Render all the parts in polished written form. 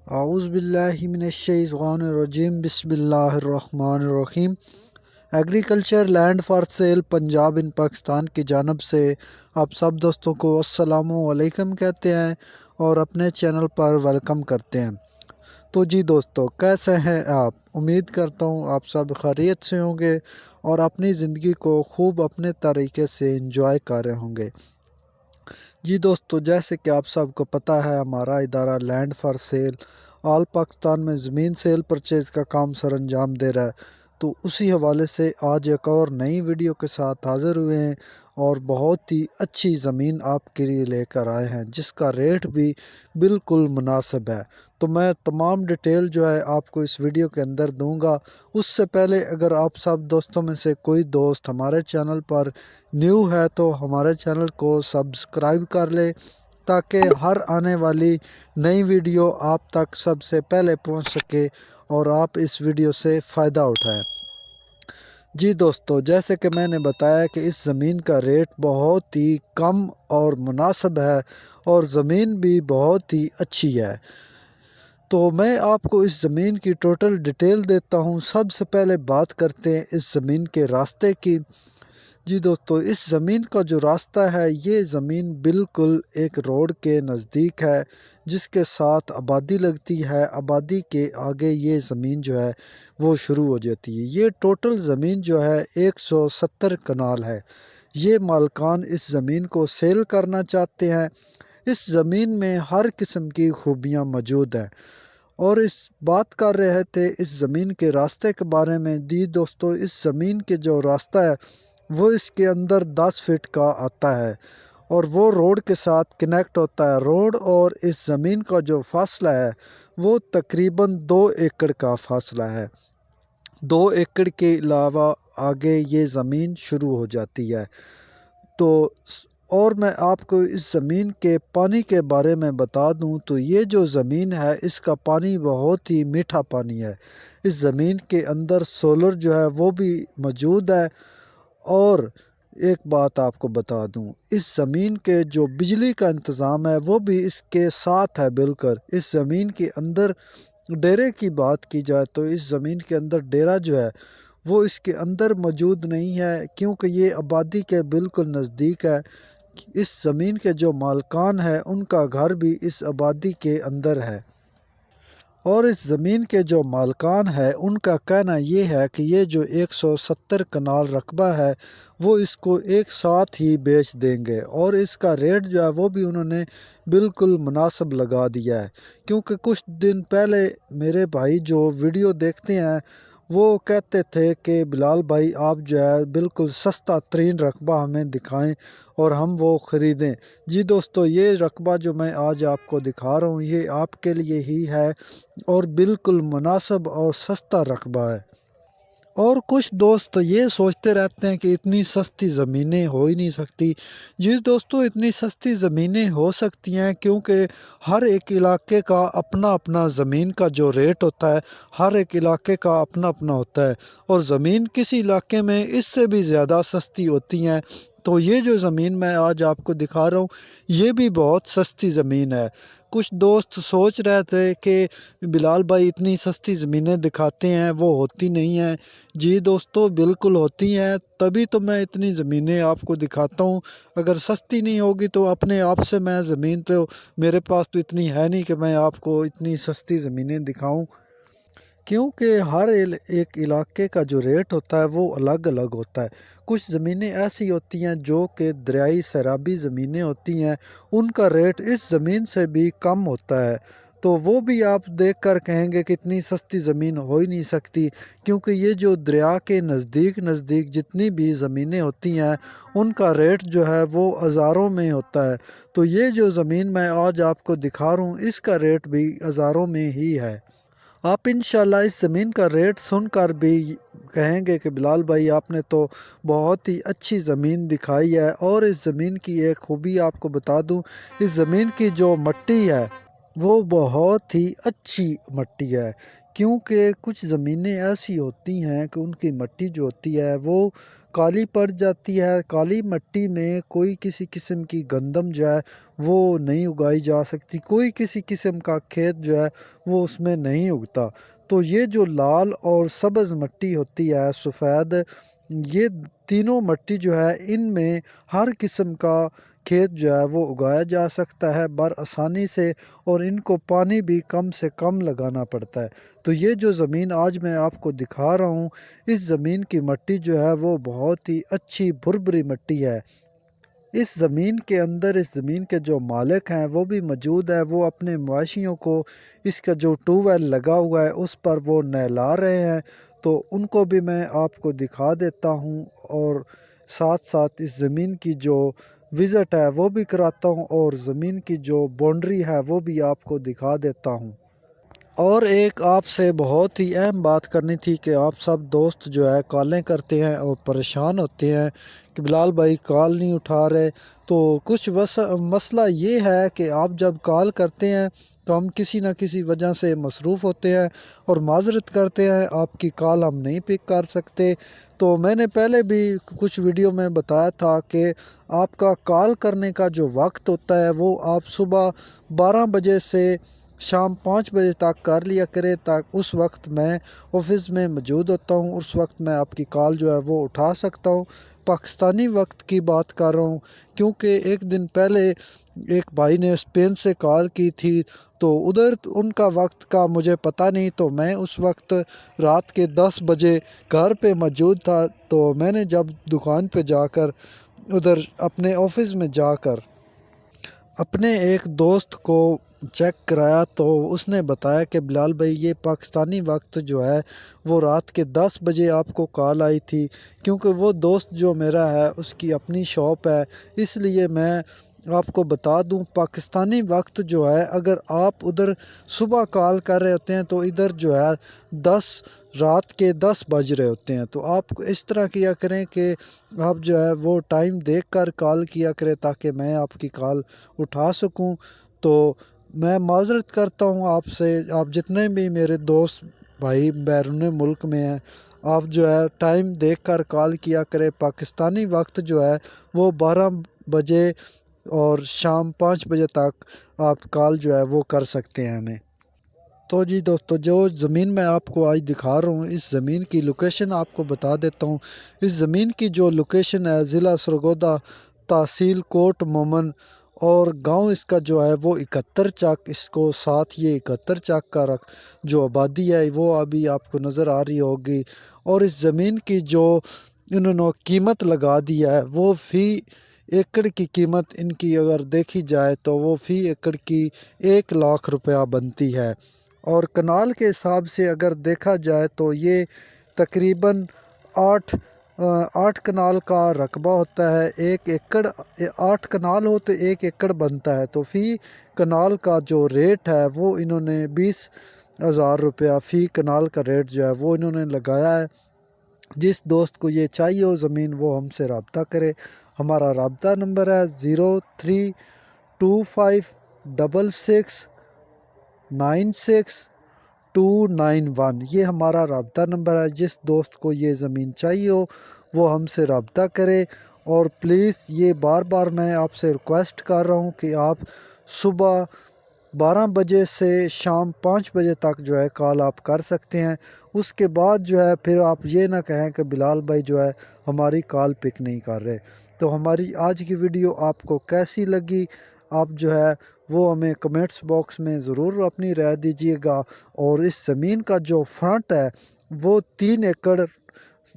اعوذ باللہ من الشیطان الرجیم بسم اللہ الرحمن الرحیم۔ Agriculture land for sale Punjab in Pakistan کی جانب سے آپ سب دوستوں کو السلام علیکم کہتے ہیں اور اپنے چینل پر ویلکم کرتے ہیں۔ تو جی دوستو، کیسے ہیں آپ؟ امید کرتا ہوں آپ سب خیریت سے ہوں گے اور اپنی زندگی کو خوب اپنے طریقے سے انجوائے کر رہے ہوں گے۔ جی دوستو، جیسے کہ آپ سب کو پتہ ہے، ہمارا ادارہ لینڈ فار سیل آل پاکستان میں زمین سیل پرچیز کا کام سر انجام دے رہا ہے۔ تو اسی حوالے سے آج ایک اور نئی ویڈیو کے ساتھ حاضر ہوئے ہیں اور بہت ہی اچھی زمین آپ کے لیے لے کر آئے ہیں، جس کا ریٹ بھی بالکل مناسب ہے۔ تو میں تمام ڈیٹیل جو ہے آپ کو اس ویڈیو کے اندر دوں گا۔ اس سے پہلے اگر آپ سب دوستوں میں سے کوئی دوست ہمارے چینل پر نیو ہے تو ہمارے چینل کو سبسکرائب کر لے، تاکہ ہر آنے والی نئی ویڈیو آپ تک سب سے پہلے پہنچ سکے اور آپ اس ویڈیو سے فائدہ اٹھائیں۔ جی دوستو، جیسے کہ میں نے بتایا کہ اس زمین کا ریٹ بہت ہی کم اور مناسب ہے اور زمین بھی بہت ہی اچھی ہے۔ تو میں آپ کو اس زمین کی ٹوٹل ڈیٹیل دیتا ہوں۔ سب سے پہلے بات کرتے ہیں اس زمین کے راستے کی۔ جی دوستو، اس زمین کا جو راستہ ہے، یہ زمین بالکل ایک روڈ کے نزدیک ہے، جس کے ساتھ آبادی لگتی ہے۔ آبادی کے آگے یہ زمین جو ہے وہ شروع ہو جاتی ہے۔ یہ ٹوٹل زمین جو ہے 170 کنال ہے۔ یہ مالکان اس زمین کو سیل کرنا چاہتے ہیں۔ اس زمین میں ہر قسم کی خوبیاں موجود ہیں اور اس بات کر رہے تھے اس زمین کے راستے کے بارے میں۔ جی دوستو، اس زمین کے جو راستہ ہے وہ اس کے اندر 10 فٹ کا آتا ہے اور وہ روڈ کے ساتھ کنیکٹ ہوتا ہے۔ روڈ اور اس زمین کا جو فاصلہ ہے وہ تقریباً 2 ایکڑ کا فاصلہ ہے۔ 2 ایکڑ کے علاوہ آگے یہ زمین شروع ہو جاتی ہے۔ تو اور میں آپ کو اس زمین کے پانی کے بارے میں بتا دوں تو یہ جو زمین ہے اس کا پانی بہت ہی میٹھا پانی ہے۔ اس زمین کے اندر سولر جو ہے وہ بھی موجود ہے۔ اور ایک بات آپ کو بتا دوں، اس زمین کے جو بجلی کا انتظام ہے وہ بھی اس کے ساتھ ہے بالکل۔ اس زمین کے اندر ڈیرے کی بات کی جائے تو اس زمین کے اندر ڈیرا جو ہے وہ اس کے اندر موجود نہیں ہے، کیونکہ یہ آبادی کے بالکل نزدیک ہے۔ اس زمین کے جو مالکان ہیں ان کا گھر بھی اس آبادی کے اندر ہے اور اس زمین کے جو مالکان ہیں ان کا کہنا یہ ہے کہ یہ جو 170 کنال رقبہ ہے وہ اس کو ایک ساتھ ہی بیچ دیں گے، اور اس کا ریٹ جو ہے وہ بھی انہوں نے بالکل مناسب لگا دیا ہے۔ کیونکہ کچھ دن پہلے میرے بھائی جو ویڈیو دیکھتے ہیں وہ کہتے تھے کہ بلال بھائی آپ جو ہے بالکل سستا ترین رقبہ ہمیں دکھائیں اور ہم وہ خریدیں۔ جی دوستو، یہ رقبہ جو میں آج آپ کو دکھا رہا ہوں یہ آپ کے لیے ہی ہے اور بالکل مناسب اور سستا رقبہ ہے۔ اور کچھ دوست یہ سوچتے رہتے ہیں کہ اتنی سستی زمینیں ہو ہی نہیں سکتی۔ جی دوستو، اتنی سستی زمینیں ہو سکتی ہیں، کیونکہ ہر ایک علاقے کا اپنا اپنا زمین کا جو ریٹ ہوتا ہے، ہر ایک علاقے کا اپنا اپنا ہوتا ہے، اور زمین کسی علاقے میں اس سے بھی زیادہ سستی ہوتی ہیں۔ تو یہ جو زمین میں آج آپ کو دکھا رہا ہوں یہ بھی بہت سستی زمین ہے۔ کچھ دوست سوچ رہے تھے کہ بلال بھائی اتنی سستی زمینیں دکھاتے ہیں، وہ ہوتی نہیں ہیں۔ جی دوستو، بالکل ہوتی ہیں، تبھی تو میں اتنی زمینیں آپ کو دکھاتا ہوں۔ اگر سستی نہیں ہوگی تو اپنے آپ سے میں زمین تو میرے پاس تو اتنی ہے نہیں کہ میں آپ کو اتنی سستی زمینیں دکھاؤں، کیونکہ ہر ایک علاقے کا جو ریٹ ہوتا ہے وہ الگ الگ ہوتا ہے۔ کچھ زمینیں ایسی ہوتی ہیں جو کہ دریائی سیرابی زمینیں ہوتی ہیں، ان کا ریٹ اس زمین سے بھی کم ہوتا ہے۔ تو وہ بھی آپ دیکھ کر کہیں گے کہ اتنی سستی زمین ہو ہی نہیں سکتی، کیونکہ یہ جو دریا کے نزدیک نزدیک جتنی بھی زمینیں ہوتی ہیں ان کا ریٹ جو ہے وہ ہزاروں میں ہوتا ہے۔ تو یہ جو زمین میں آج آپ کو دکھا رہا ہوں اس کا ریٹ بھی ہزاروں میں ہی ہے۔ آپ انشاءاللہ اس زمین کا ریٹ سن کر بھی کہیں گے کہ بلال بھائی آپ نے تو بہت ہی اچھی زمین دکھائی ہے۔ اور اس زمین کی ایک خوبی آپ کو بتا دوں، اس زمین کی جو مٹی ہے وہ بہت ہی اچھی مٹی ہے، کیونکہ کچھ زمینیں ایسی ہوتی ہیں کہ ان کی مٹی جو ہوتی ہے وہ کالی پڑ جاتی ہے۔ کالی مٹی میں کوئی کسی قسم کی گندم جو ہے وہ نہیں اگائی جا سکتی، کوئی کسی قسم کا کھیت جو ہے وہ اس میں نہیں اگتا۔ تو یہ جو لال اور سبز مٹی ہوتی ہے، سفید، یہ تینوں مٹی جو ہے ان میں ہر قسم کا کھیت جو ہے وہ اگایا جا سکتا ہے بآسانی سے، اور ان کو پانی بھی کم سے کم لگانا پڑتا ہے۔ تو یہ جو زمین آج میں آپ کو دکھا رہا ہوں، اس زمین کی مٹی جو ہے وہ بہت ہی اچھی بھربھری مٹی ہے۔ اس زمین کے اندر، اس زمین کے جو مالک ہیں وہ بھی موجود ہے، وہ اپنے مویشیوں کو اس کا جو ٹیوب ویل لگا ہوا ہے اس پر وہ نہلا رہے ہیں، تو ان کو بھی میں آپ کو دکھا دیتا ہوں، اور ساتھ ساتھ اس زمین کی جو وزٹ ہے وہ بھی کراتا ہوں، اور زمین کی جو باؤنڈری ہے وہ بھی آپ کو دکھا دیتا ہوں۔ اور ایک آپ سے بہت ہی اہم بات کرنی تھی کہ آپ سب دوست جو ہے کالیں کرتے ہیں اور پریشان ہوتے ہیں کہ بلال بھائی کال نہیں اٹھا رہے، تو کچھ مسئلہ یہ ہے کہ آپ جب کال کرتے ہیں تو ہم کسی نہ کسی وجہ سے مصروف ہوتے ہیں اور معذرت کرتے ہیں، آپ کی کال ہم نہیں پک کر سکتے۔ تو میں نے پہلے بھی کچھ ویڈیو میں بتایا تھا کہ آپ کا کال کرنے کا جو وقت ہوتا ہے وہ آپ صبح 12 بجے سے شام 5 بجے تک کر لیا کرے، تاکہ اس وقت میں آفس میں موجود ہوتا ہوں، اس وقت میں آپ کی کال جو ہے وہ اٹھا سکتا ہوں۔ پاکستانی وقت کی بات کر رہا ہوں، کیونکہ ایک دن پہلے ایک بھائی نے اسپین سے کال کی تھی، تو ادھر ان کا وقت کا مجھے پتہ نہیں، تو میں اس وقت رات کے 10 بجے گھر پہ موجود تھا۔ تو میں نے جب دکان پہ جا کر، ادھر اپنے آفس میں جا کر اپنے ایک دوست کو چیک کرایا، تو اس نے بتایا کہ بلال بھائی یہ پاکستانی وقت جو ہے وہ رات کے 10 بجے آپ کو کال آئی تھی، کیونکہ وہ دوست جو میرا ہے اس کی اپنی شاپ ہے، اس لیے میں آپ کو بتا دوں پاکستانی وقت جو ہے اگر آپ ادھر صبح کال کر رہے ہوتے ہیں تو ادھر جو ہے رات کے 10 بج رہے ہوتے ہیں۔ تو آپ اس طرح کیا کریں کہ آپ جو ہے وہ ٹائم دیکھ کر کال کیا کریں، تاکہ میں آپ کی کال اٹھا سکوں۔ تو میں معذرت کرتا ہوں آپ سے، آپ جتنے بھی میرے دوست بھائی بیرون ملک میں ہیں، آپ جو ہے ٹائم دیکھ کر کال کیا کرے۔ پاکستانی وقت جو ہے وہ 12 بجے اور شام 5 بجے تک آپ کال جو ہے وہ کر سکتے ہیں ہمیں۔ تو جی دوستو، جو زمین میں آپ کو آج دکھا رہا ہوں، اس زمین کی لوکیشن آپ کو بتا دیتا ہوں۔ اس زمین کی جو لوکیشن ہے ضلع سرگودا، تحصیل کوٹ مومن، اور گاؤں اس کا جو ہے وہ 71 چک، اس کو ساتھ یہ 71 چک کا جو آبادی ہے وہ ابھی آپ کو نظر آ رہی ہوگی۔ اور اس زمین کی جو انہوں نے قیمت لگا دی ہے وہ فی ایکڑ کی قیمت ان کی اگر دیکھی جائے تو وہ فی ایکڑ کی 1 لاکھ روپیہ بنتی ہے، اور کنال کے حساب سے اگر دیکھا جائے تو یہ تقریباً 8 کنال کا رقبہ ہوتا ہے۔ 1 ایکڑ 8 کنال ہو تو 1 ایکڑ بنتا ہے، تو فی کنال کا جو ریٹ ہے وہ انہوں نے 20,000 روپیہ فی کنال کا ریٹ جو ہے وہ انہوں نے لگایا ہے۔ جس دوست کو یہ چاہیے ہو زمین، وہ ہم سے رابطہ کرے۔ ہمارا رابطہ نمبر ہے 0325669691، یہ ہمارا رابطہ نمبر ہے۔ جس دوست کو یہ زمین چاہیے ہو وہ ہم سے رابطہ کرے، اور پلیز یہ بار بار میں آپ سے ریکویسٹ کر رہا ہوں کہ آپ صبح 12 بجے سے شام 5 بجے تک جو ہے کال آپ کر سکتے ہیں۔ اس کے بعد جو ہے پھر آپ یہ نہ کہیں کہ بلال بھائی جو ہے ہماری کال پک نہیں کر رہے۔ تو ہماری آج کی ویڈیو آپ کو کیسی لگی، آپ جو ہے وہ ہمیں کمنٹس باکس میں ضرور اپنی رائے دیجیے گا۔ اور اس زمین کا جو فرنٹ ہے وہ 3 ایکڑ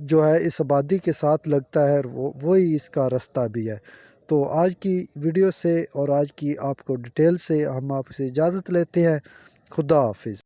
جو ہے اس آبادی کے ساتھ لگتا ہے، وہی اس کا رستہ بھی ہے۔ تو آج کی ویڈیو سے اور آج کی آپ کو ڈیٹیل سے ہم آپ سے اجازت لیتے ہیں۔ خدا حافظ۔